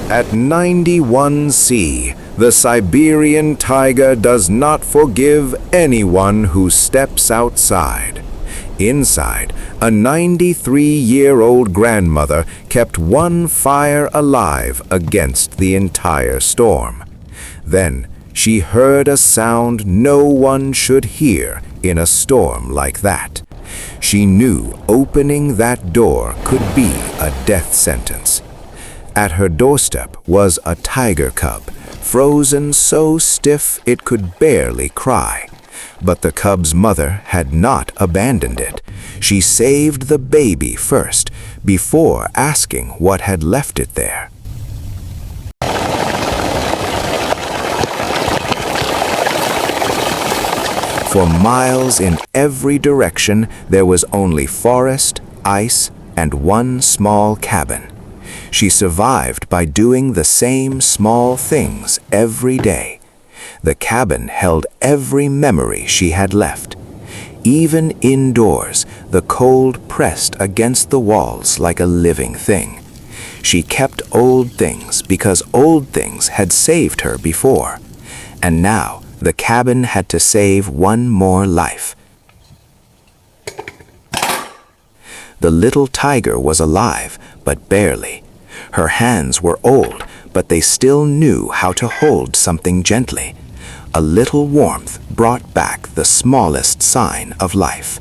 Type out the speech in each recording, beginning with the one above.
At 91°C, the Siberian taiga does not forgive anyone who steps outside. Inside, a 93-year-old grandmother kept one fire alive against the entire storm. Then, she heard a sound no one should hear in a storm like that. She knew opening that door could be a death sentence. At her doorstep was a tiger cub, frozen so stiff it could barely cry. But the cub's mother had not abandoned it. She saved the baby first, before asking what had left it there. For miles in every direction, there was only forest, ice, and one small cabin. She survived by doing the same small things every day. The cabin held every memory she had left. Even indoors, the cold pressed against the walls like a living thing. She kept old things because old things had saved her before. And now, the cabin had to save one more life. The little tiger was alive, but barely. Her hands were old, but they still knew how to hold something gently. A little warmth brought back the smallest sign of life.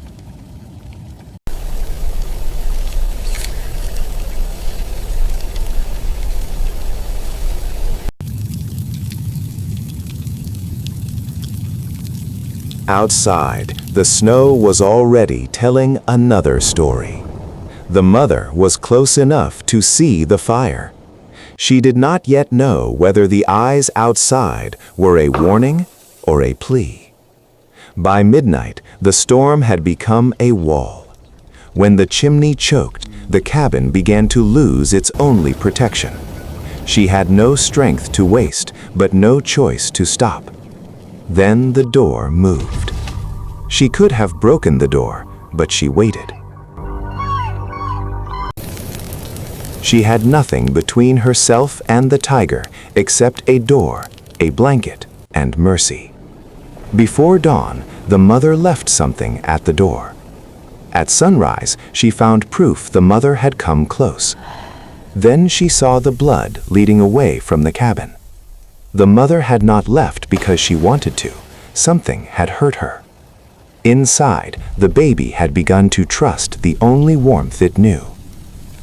Outside, the snow was already telling another story. The mother was close enough to see the fire. She did not yet know whether the eyes outside were a warning or a plea. By midnight, the storm had become a wall. When the chimney choked, the cabin began to lose its only protection. She had no strength to waste, but no choice to stop. Then the door moved. She could have broken the door, but she waited. She had nothing between herself and the tiger except a door, a blanket, and mercy. Before dawn, the mother left something at the door. At sunrise, she found proof the mother had come close. Then she saw the blood leading away from the cabin. The mother had not left because she wanted to. Something had hurt her. Inside, the baby had begun to trust the only warmth it knew.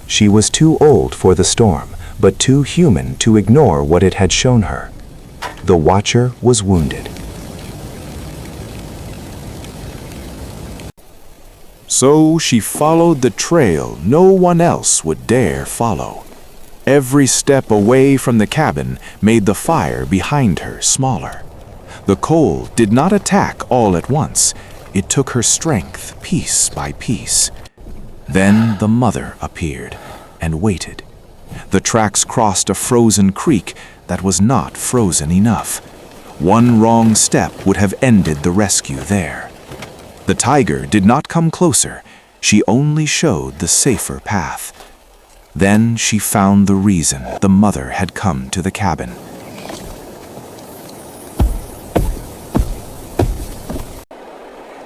She was too old for the storm, but too human to ignore what it had shown her. The watcher was wounded. So she followed the trail no one else would dare follow. Every step away from the cabin made the fire behind her smaller. The cold did not attack all at once. It took her strength piece by piece. Then the mother appeared and waited. The tracks crossed a frozen creek that was not frozen enough. One wrong step would have ended the rescue there. The tiger did not come closer. She only showed the safer path. Then she found the reason the mother had come to the cabin.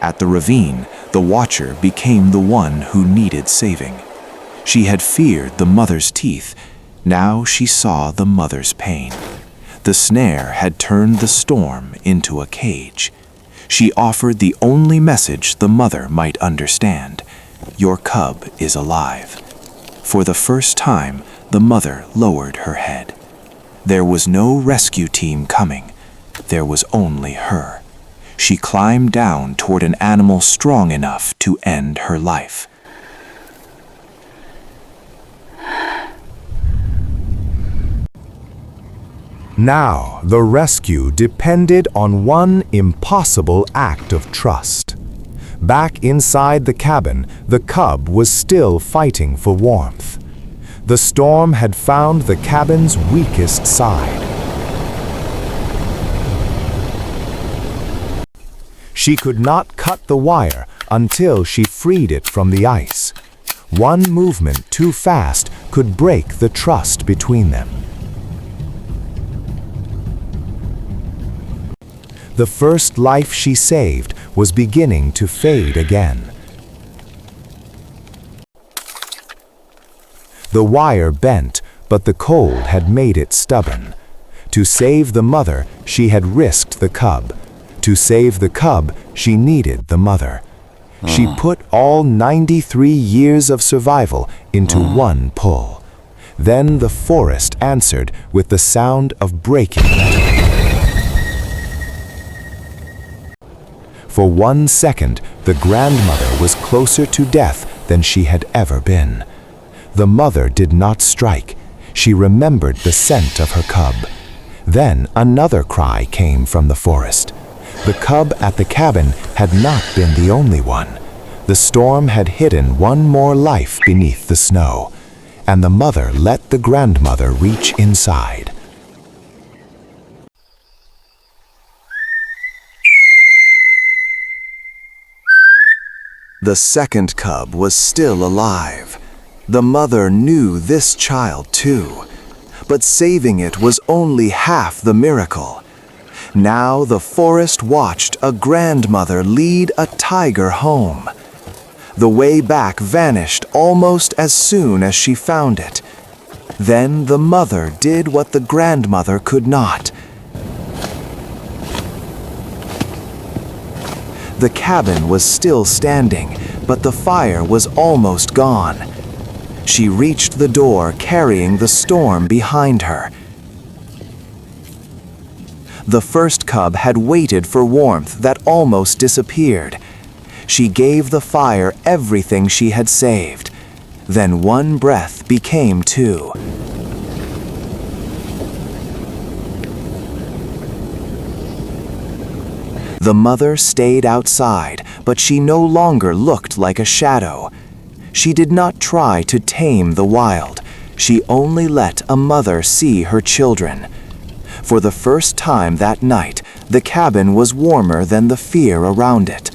At the ravine, the watcher became the one who needed saving. She had feared the mother's teeth. Now she saw the mother's pain. The snare had turned the storm into a cage. She offered the only message the mother might understand. Your cub is alive. For the first time, the mother lowered her head. There was no rescue team coming. There was only her. She climbed down toward an animal strong enough to end her life. Now, the rescue depended on one impossible act of trust. Back inside the cabin, the cub was still fighting for warmth. The storm had found the cabin's weakest side. She could not cut the wire until she freed it from the ice. One movement too fast could break the trust between them. The first life she saved was beginning to fade again. The wire bent, but the cold had made it stubborn. To save the mother, she had risked the cub. To save the cub, she needed the mother. She put all 93 years of survival into one pull. Then the forest answered with the sound of breaking metal. For 1 second, the grandmother was closer to death than she had ever been. The mother did not strike. She remembered the scent of her cub. Then another cry came from the forest. The cub at the cabin had not been the only one. The storm had hidden one more life beneath the snow, and the mother let the grandmother reach inside. The second cub was still alive. The mother knew this child too, but saving it was only half the miracle. Now the forest watched a grandmother lead a tiger home. The way back vanished almost as soon as she found it. Then the mother did what the grandmother could not. The cabin was still standing, but the fire was almost gone. She reached the door carrying the storm behind her. The first cub had waited for warmth that almost disappeared. She gave the fire everything she had saved. Then one breath became two. The mother stayed outside, but she no longer looked like a shadow. She did not try to tame the wild. She only let a mother see her children. For the first time that night, the cabin was warmer than the fear around it.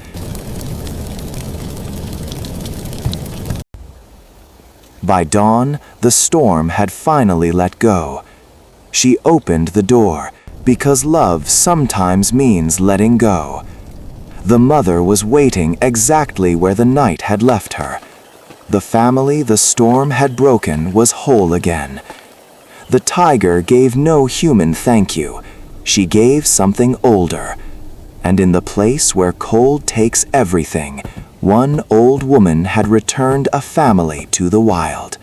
By dawn, the storm had finally let go. She opened the door, because love sometimes means letting go. The mother was waiting exactly where the night had left her. The family the storm had broken was whole again. The tiger gave no human thank you. She gave something older. And in the place where cold takes everything, one old woman had returned a family to the wild.